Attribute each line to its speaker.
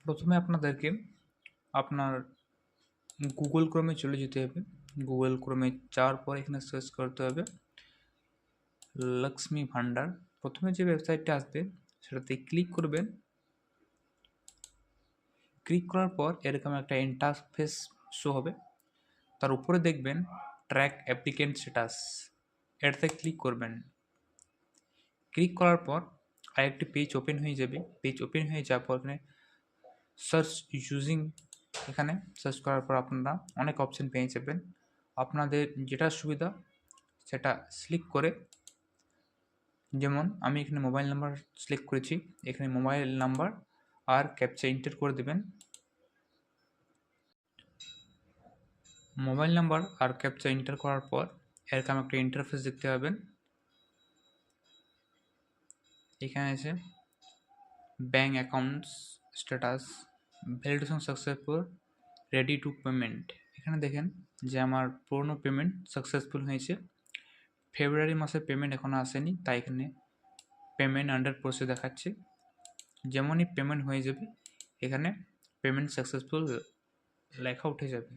Speaker 1: প্রথমে আপনাদেরকে আপনার গুগল ক্রোমে চলে যেতে হবে। গুগল ক্রোমে যাওয়ার পর এখানে সার্চ করতে হবে লক্ষ্মী ভাণ্ডার। প্রথমে যে ওয়েবসাইটটা আসবে সেটাতে ক্লিক করবেন। ক্লিক করার পর এরকম একটা ইন্টারফেস শো হবে। তার উপরে দেখবেন ট্র্যাক অ্যাপ্লিকেন্ট স্ট্যাটাস, এটাতে ক্লিক করবেন। ক্লিক করার পর আরেকটি পেজ ওপেন হয়ে যাবে। পেজ ওপেন হয়ে যাওয়ার পর এখানে সার্চ ইউজিং, এখানে সার্চ করার পর আপনারা অনেক অপশন পেয়ে যাবেন। আপনাদের যেটা সুবিধা সেটা সিলেক্ট করে, যেমন আমি এখানে মোবাইল নাম্বার সিলেক্ট করেছি, এখানে মোবাইল নাম্বার আর ক্যাপচা এন্টার করে দেবেন। মোবাইল নাম্বার আর ক্যাপচা এন্টার করার পর এরকম একটা ইন্টারফেস দেখতে পাবেন। এখানে আছে bank accounts status, validation successful, ready to payment. এখানে দেখেন যে আমার পুরনো পেমেন্ট সাকসেসফুল হয়েছে। ফেব্রুয়ারি মাসের পেমেন্ট এখনও আসেনি, তাই এখানে পেমেন্ট আন্ডার প্রসেস দেখাচ্ছে। যেমনই পেমেন্ট হয়ে যাবে এখানে পেমেন্ট সাকসেসফুল লেখা উঠে যাবে।